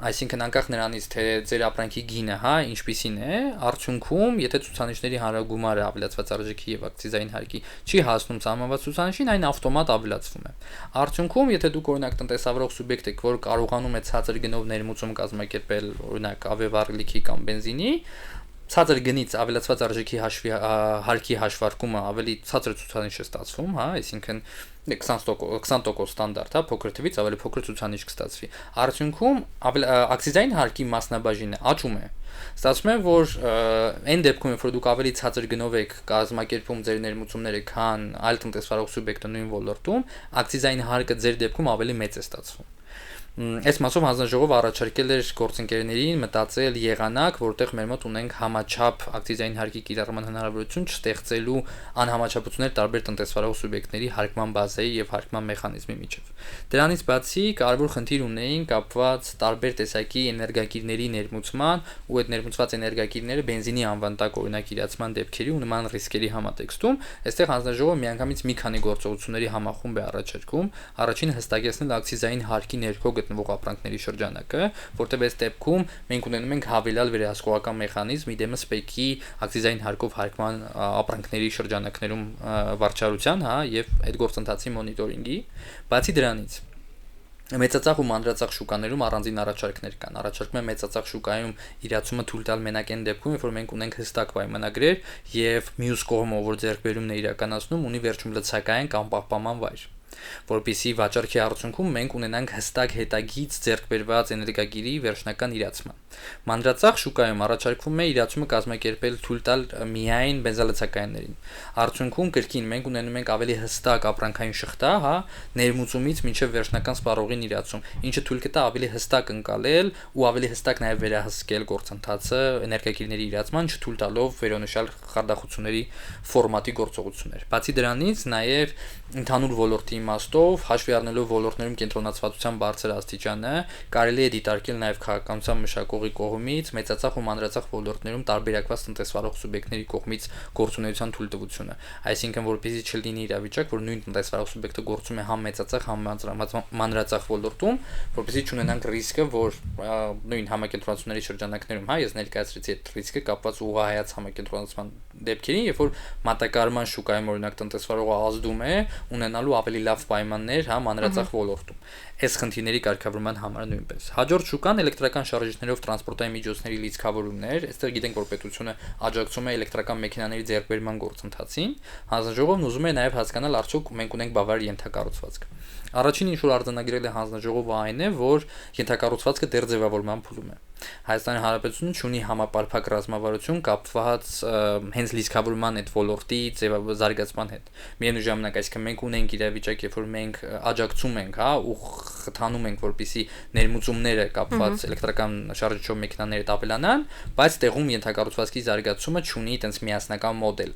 Այսինքն անկախ նրանից, թե ձեր ապրանքի գինը, հա, ինչպիսին է, արդյունքում, եթե ցուցանիշների հարագումարը ավելացված արժեքի եւ ակցիզային հարկի չի հասնում սահմանված ցուցանիշին, այն ավտոմատ ավելացվում է։ Արդյունքում, եթե դուք օրինակ տնտեսավարող սուբյեկտ եք, որ կարողանում է ցածր գնով ներմուծում կազմակերպել, օրինակ ավիավառելիքի կամ բենզինի, ցածր գնից ավելացված արժեքի հարկի հաշվարկումը ավելի ցածր ցուցանիշ է ստացվում, հա, այսինքն 20% ստանդարտ, հա, փոքր թվից ավելի փոքր ցուցանիշ կստացվի։ Արդյունքում ակցիզային հարկի մասնաբաժինը աճում է։ Ստացվում է, որ այն դեպքում, որ դուք ավելի ցածր գնով եք կազմակերպում ձեր ներմուծումները, քան այլ տնտեսվարող սուբյեկտը նույն ոլորտում, ակցիզային հարկը ձեր դեպքում ավելի մեծ է ստացվում։ Այս մասով հանձնաժողովը առաջարկել էր գործընկերներին մտածել եղանակ, որտեղ մեր մոտ ունենք համաչափ ակցիզային հարկի կիրառման հնարավորություն չստեղծելու անհամաչափություններ տարբեր տնտեսվարող սուբյեկտների հարկման բազայի եւ հարկման մեխանիզմի միջեւ։ Դրանից բացի կարևոր խնդիր ունեին կապված տարբեր տեսակի էներգակիրների ներմուծման ու այդ ներմուծված էներգակիրները բենզինի անվան տակ օրինակ իրացման դեպքերի ու նման ռիսկերի համատեքստում, այստեղ հանձնաժողովը միանգամից մի քանի գործողությունների համախումբ է առաջարկում, առաջինը հստակեցնել ակցիզային հարկի ներքո գտնվող ապրանքների շրջանակը, որտեղ այս դեպքում մենք ունենում ենք հավելյալ վերահսկողական մեխանիզմ իդեմս ՊԵԿ-ի ակցիզային հարկով հարկման ապրանքների շրջանակներում վարչարության, եւ այդ գործընթացի մոնիտորինգի։ Բացի դրանից մեծածախ ու մանրածախ շուկաներում առանձին առաջարկներ կան։ Առաջարկում է մեծածախ շուկայում իրացումը թույլ տալ մենակ այն դեպքում, երբ որ մենք ունենք հստակ պայմանագրեր եւ մյուս կողմը, որ ձեռքբերումն է իրականացնում, ունի վերջում լցակային կամ պահպանման վայր, որպեսզի վաճառքի արդյունքում մենք ունենանք հստակ հետագից ձեռքբերված էներգագիրի վերջնական իրացման։ Մանրածախ շուկայում առաջարկվում է իրացումը կազմակերպել թույլ տալ միայն բենզալցակայաններին։ Արդյունքում կրկին մենք ունենում ենք ավելի հստակ ապրանքային շղթա, ներմուծումից մինչև վերջնական սպառողին իրացում, ինչը թույլ կտա ավելի հստակ ընկալել ու ավելի հստակ նաև վերահսկել գործընթացը էներգագիրների իրացման, չթույլ տալով վերոնշյալ խարդախությունների ֆորմատի գործողություններ։ Բացի դրանից նաև ընդհանուր ոլորտի իմաստով, հաշվի առնելով ոլորտներում կենտրոնացվածության բարձր աստիճանը, կարելի է դիտարկել նաև քաղաքականության մշակողի կողմից մեծածախ ու մանրածախ ոլորտներում տարբերակված տնտեսվարող սուբյեկտների կողմից գործունեության թույլտվությունը։ Այսինքն, որպեսզի չլինի իրավիճակ, որ նույն տնտեսվարող սուբյեկտը գործում է համ մեծածախ, համ մանրածախ ոլորտում, որպեսզի չունենանք ռիսկը, որ նույն համակենտրոնացումների շրջանակներում, ես ներկայացրեցի այդ ռիսկը կապված ուղղահայաց համակենտրոնացման դեպքերին, երբ որ մատակարարման շուկայում օրինակ տնտեսվարողը ազդում է ունենալու ավելի լավ պայմաններ մանրածախ ոլորտում։ Այս խնդիրների կարգավորման համար նույնպես։ Հաջորդ շուկան էլեկտրական շարժիչներով տրանսպորտային միջոցների լիցքավորումներ, այստեղ գիտենք, որ պետությունը աջակցում է էլեկտրական մեքենաների ձեռքբերման գործընթացին, հանձնաժողովն ուզում է նաև հասկանալ արդյոք մենք ունենք բավարար ենթակառուցվածք։ Առաջին ինչ որ արձանագրել է հանձնաժողովը այն է, որ ենթակառուցվածքը դեռ ձևավորման փուլում է։ Հայաստանի Հանրապետությունը ունի համապարփակ ռազմավարություն կապված հենց լիցքավորման այդ ոլորտի զարգացման հետ։ Միևնույն ժամանակ, այսինքն մենք ունենք իրավիճակ, երբ որ մենք աջակցում ենք, ու խթանում ենք, որպեսզի ներմուծումները կապված էլեկտրական շարժիչով մեքենաների ավելանան, բայց տեղում ենթակառուցվածքի զարգացումը ունի այտենց միասնական մոդել։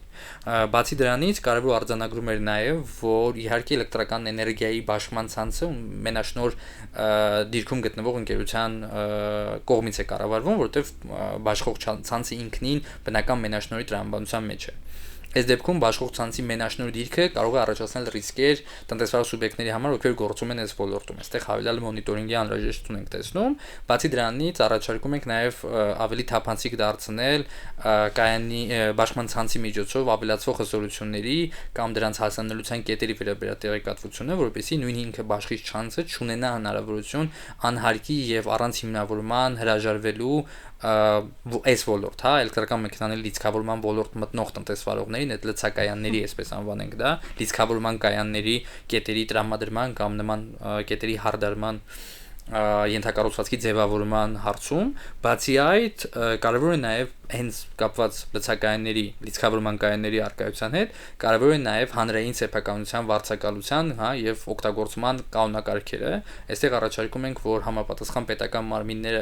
Բացի դրանից կարևոր արձանագրում էր նաև, որ իհարկե էլեկտրական էներգիայի բաշխման ցանցը մենաշնոր դիրքում գտնվող ընկերության կողմից է կառավարվում, որտեղ բաշխող ցանցը ինքնին բնական մենաշնորհի տրամաբանության մեջ է։ Այս դեպքում բաշխող ցանցի մենաշնորհ դիրքը կարող է առաջացնել ռիսկեր տնտեսվարող սուբյեկտների համար, ովքեր գործում են այս ոլորտում։ Այստեղ հավելյալ մոնիտորինգի անհրաժեշտություն ենք տեսնում։ Բացի դրանից առաջարկում ենք նաև ավելի թափանցիկ դարձնել կայանի բաշխման ցանցի միջոցով ավելացվող հզորությունների կամ դրանց հասանելիության կետերի վերաբերատեղեկատվությունը, որպեսզի նույն ինքը բաշխիչ ցանցը չունենա հնարավորություն անհարկի եւ առանց հիմնավորման հրաժարվելու այս ոլորտ, էլեկտրական մեքենաների լիցքավորման ոլորտ մտնող տնտեսվարողներին, այդ լցակայանների, այսպես անվանենք դա, լիցքավորման կայանների կետերի տրամադրման կամ նման կետերի հարդարման ենթակառուցվածքի ձևավորման հարցում, բացի այդ կարևոր է նաև հենց կապված լցակայանների, լիցքավորման կայանների արկայության հետ, կարևոր է նաև հանրային սեփականության վարձակալության, եւ օգտագործման կանոնակարգերը։ Այստեղ առաջարկում ենք, որ համապատասխան պետական մարմինները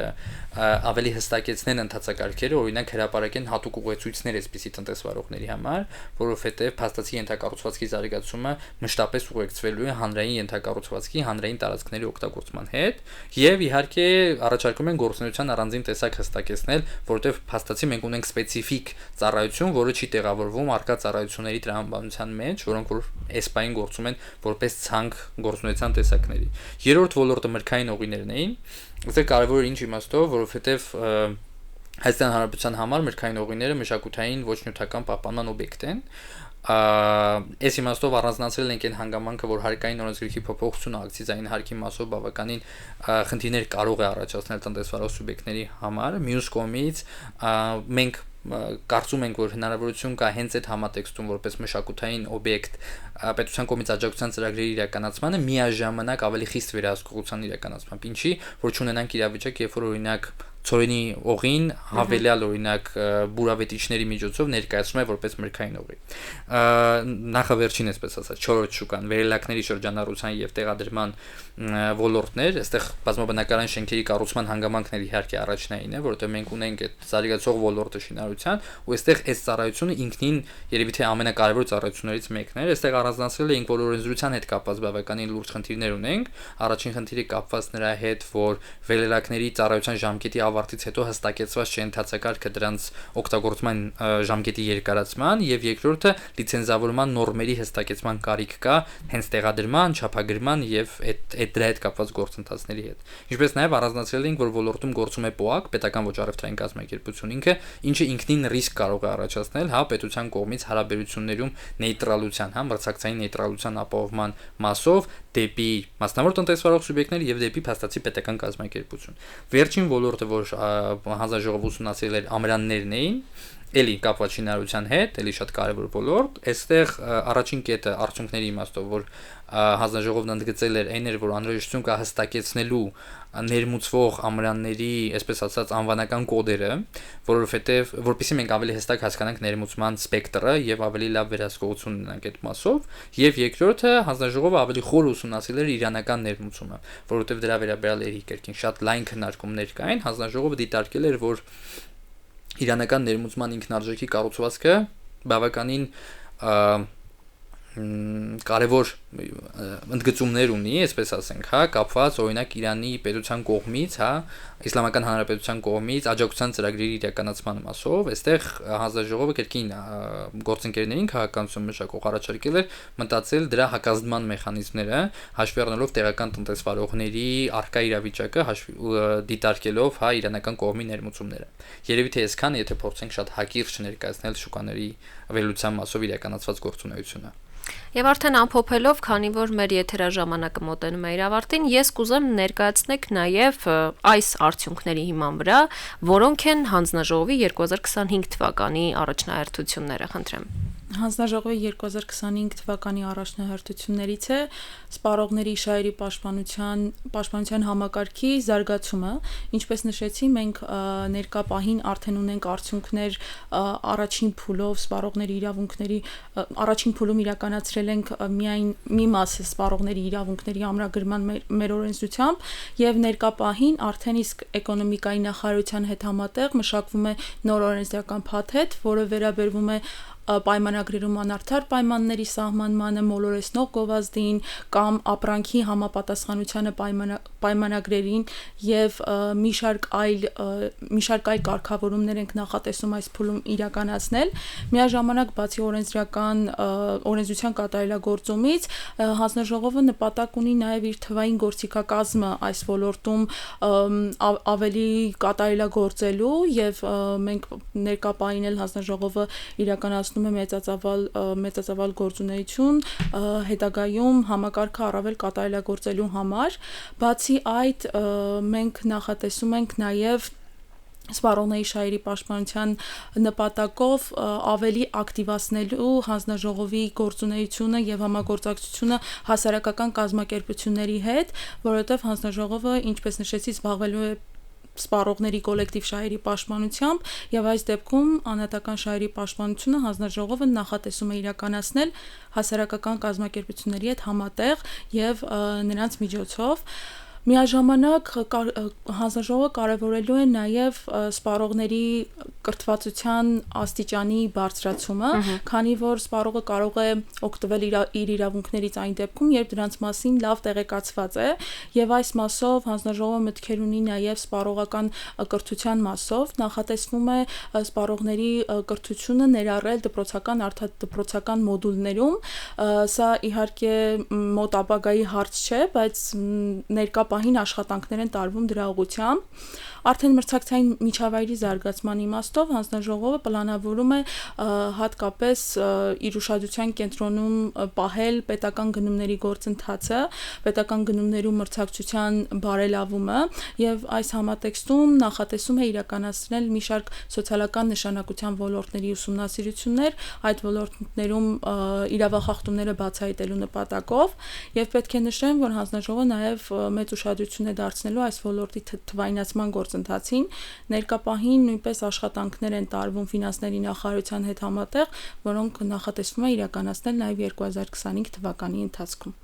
ավելի հստակեցնեն ընթացակարգերը, օրինակ հրապարակեն հատուկ ուղեցույցներ այսպիսի տնտեսվարողների համար, որովհետև փաստացի ենթակառուցվածքի զարգացումը մշտապես ուղեկցվելու է հանրային ենթակառուցվածքի, հանրային տարածքների օգտագործման հետ, եւ իհարկե առաջարկում են գործունեության առանձին տեսակ հստակեցնել, որովհետև փաստացի մենք ունենք սպეციფიկ ծառայություն, որը չի տեղավորվում արկա ծառայությունների տրամաբանության մեջ, որոնք որ էսպային գործում են որպես ցանկ գործունեության տեսակների։ Երրորդ ոլորտը մրգային օղիներն էին։ Այստեղ կարևոր է ինչ իմաստով, որովհետև Հայաստան Հանրապետության համար մրգային օղիները մշակութային ոչ նյութական պահպանման օբյեկտ են։ Այս իմաստով առանձնացրել ենք այն հանգամանքը, որ հարկային օրենսգրքի փոփոխությունը ակցիզային հարկի մասով բավականին խնդիրներ կարող է առաջացնել տնտեսվարող սուբյեկտների համար։ Մյուս կողմից մենք կարծում ենք, որ հնարավորություն կա հենց այդ համատեքստում որպես մշակութային օբյեկտ պետության կողմից աջակցության ծրագրերի իրականացմանը միաժամանակ ավելի խիստ վերահսկողության իրականացմամբ, ինչի որ չունենանք իրավիճակ, երբ որ օրինակ ծորենի օղին հավելյալ օրինակ բուրավետիչների միջոցով ներկայացնում է որպես մրգային օղի։ Նախավերջին այսպես ասած 4-րդ շուկան վերելակների շրջանառության եւ տեղադրման ոլորտներ, այստեղ բազմաբնակարան շենքերի կառուցման հանգամանքն իհարկե առաջնային է, որովհետեւ մենք ունենք այդ զարգացող ոլորտը շինարարության, ու այստեղ այս ծառայությունը ինքնին երևի թե ամենակարևոր ծառայություններից մեկն է։ Այստեղ առանձնացրել ենք, որ օրենսդրության հետ կապված բավականին լուրջ խնդիրներ ունենք։ Առաջին խնդիրը կապված նրա հետ, որ վերելակների ծառայության ժամկետի ավարտից հետո հստակեցված չէ ընթացակարգը դրանց օգտագործման ժամկետի երկարացման, եւ երկրորդը լիցենզավորման նորմերի հստակեցման կարիք կա հենց տեղադրման, չափագրման եւ այդ դրա հետ կապված գործընթացների հետ։ Ինչպես նաեւ առանձնացրել ենք, որ ոլորտում գործում է ՊՕԱԿ, պետական ոչ առևտրային կազմակերպություն, ինչը ինքնին ռիսկ կարող է առաջացնել հա պետության կողմից հարաբերություններում նեյտրալության, հա մրցակցային նեյտրալության ապահովման մասով դեպի մասնավոր տնտեսվարող սուբյեկտներ եւ դեպի փաստացի պետական կազմակերպություն։ Վերջին ոլորտը, որ հանձնաժողովը ուսումնասիրել էր, ամրաններն էին, էլի կապված շինարարության հետ, էլի շատ կարևոր ոլորտ։ Այստեղ առաջին կետը արդյունքների իմաստով, որ հանձնաժողովն ընդգծել էր, այն էր, որ անհրաժեշտություն կա հստակեցնելու ներմուծվող ամրանների, այսպես ասած, անվանական կոդերը, որովհետև որպեսզի մենք ավելի հստակ հասկանանք ներմուծման սպեկտրը եւ ավելի լավ վերահսկողություն ունենանք այդ մասով, եւ երկրորդը հանձնաժողովը ավելի խոր ուսումնասիրել էր իրանական ներմուծումը, որովհետև դրա վերաբերյալ էլի կերկին շատ լայն քննարկումներ կային, հանձնաժողովը դիտարկել էր, որ իրանական ներմուծման ինքնարժեքի կառուցվածքը բավականին կարևոր ընդգծումներ ունի, այսպես ասենք, հա, կապված օրինակ Իրանի պետության կողմից, հա, Իսլամական Հանրապետության կողմից աջակցության ծրագրերի իրականացման մասով, այստեղ հանձնաժողովը կերկին գործընկերներին քաղաքականություն մշակող առաջարկել էր մտածել դրա հակազդման մեխանիզմները, հաշվի առնելով տեղական տնտեսվարողների առկա իրավիճակը, դիտարկելով, հա, իրանական կողմի ներմուծումները։ Երևի թե այսքան, եթե փորձենք շատ հակիրճ ներկայացնել շուկաների վերլուծության մասով իրականացված գործունեությունը։ Եվ արդեն ամփոփելով, քանի որ մեր եթերաժամանակը մոտենում է իր ավարտին, ես կուզեմ ներկայացնեք նաև այս արդյունքների հիման վրա, որոնք են հանձնաժողովի 2025 թվականի առաջնահերթությունները, խնդրեմ։ Հանձնաժողովի 2025 թվականի առաջնահերթություններից է սպառողների շահերի պաշտպանության համակարգի զարգացումը, ինչպես նշեցի, մենք ներկա պահին արդեն ունենք արդյունքներ առաջին փուլով սպառողների իրավունքների առաջին փուլում իրականացրել ենք միայն մի մասը սպառողների իրավունքների ամրագրման մեր օրենսդրությամբ եւ ներկա պահին արդեն իսկ էկոնոմիկայի նախարարության հետ համատեղ մշակվում է նոր օրենսդրական փաթեթ, որը վերաբերվում է պայմանագրերում անարդար պայմանների սահմանմանը, մոլորեսնող գովազդին կամ ապրանքի համապատասխանությանը պայմանագրերին եւ մի շարք այլ կարգավորումներ ենք նախատեսում այս փուլում իրականացնել։ Միաժամանակ բացի օրենսդրության կատարելագործումից հանձնաժողովը նպատակ ունի նաեւ իր թվային գործիքակազմը այս ոլորտում ավելի կատարելագործելու եւ մենք ներկա պահին էլ հանձնաժողովը իրականացնում մեծածավալ գործունեություն հետագայում համակարգը առավել կատարելագործելու համար։ Բացի այդ, մենք նախատեսում ենք նաև սպառողների շահերի պաշտպանության նպատակով ավելի ակտիվացնելու հանձնաժողովի գործունեությունը եւ համագործակցությունը հասարակական կազմակերպությունների հետ, որովհետեւ հանձնաժողովը, ինչպես նշեցի, զբաղվելու է սպառողների կոլեկտիվ շահերի պաշտպանությամբ եւ այս դեպքում անհատական շահերի պաշտպանությունը հանձնաժողովը նախատեսում է իրականացնել հասարակական կազմակերպությունների հետ համատեղ եւ նրանց միջոցով։ Միաժամանակ հանձնաժողովը կարևորելու է նաև սպառողների կրթվածության աստիճանի բարձրացումը, քանի որ սպառողը կարող է օգտվել իր իրավունքներից այն դեպքում, երբ դրանց մասին լավ տեղեկացված է, եւ այս մասով հանձնաժողովը մտքեր ունի նաև սպառողական կրթության մասով, նախատեսվում է սպառողների կրթությունը ներառել դպրոցական մոդուլներում, սա իհարկե մոտ ապագայի հարց չէ, բայց ներկա պահին աշխատանքներ են տարվում դրա ուղղությամբ։ Արդեն մրցակցային միջավայրի զարգացման իմաստով հանձնաժողովը պլանավորում է հատկապես իր ուշադրության կենտրոնում պահել պետական գնումների գործընթացը, պետական գնումներում մրցակցության բարելավումը եւ այս համատեքստում նախատեսում է իրականացնել մի շարք սոցիալական նշանակության ոլորտների ուսումնասիրություններ, այդ ոլորտներում իրավախախտումները բացահայտելու նպատակով եւ պետք է նշեմ, որ հանձնաժողովը նաեւ մեծ ուշադրություն է դարձնելու այս ոլորտի թվայնացման գործընթացին, գործընթացին։ Ներկապահին նույնպես աշխատանքներ են տարվում ֆինանսների նախարարության հետ համատեղ, որոնք նախատեսվում է իրականացնել նաև 2025 թվականի ընթացքում։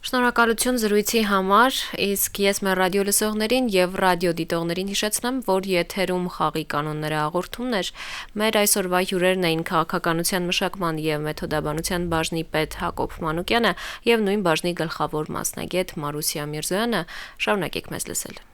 Շնորհակալություն զրույցի համար, իսկ ես մեր ռադիո լսողներին եւ ռադիո դիտողներին հիշեցնեմ, որ եթերում խաղի կանոնները հաղորդումներ մեր այսօրվա հյուրերն էին քաղաքականության մշակման եւ մեթոդաբանության բաժնի պետ Հակոբ Մանուկյանը եւ նույն բաժնի գլխավոր մասնագետ Մարուսիա Միրզոյանը։ Շարունակեք մեզ լսել։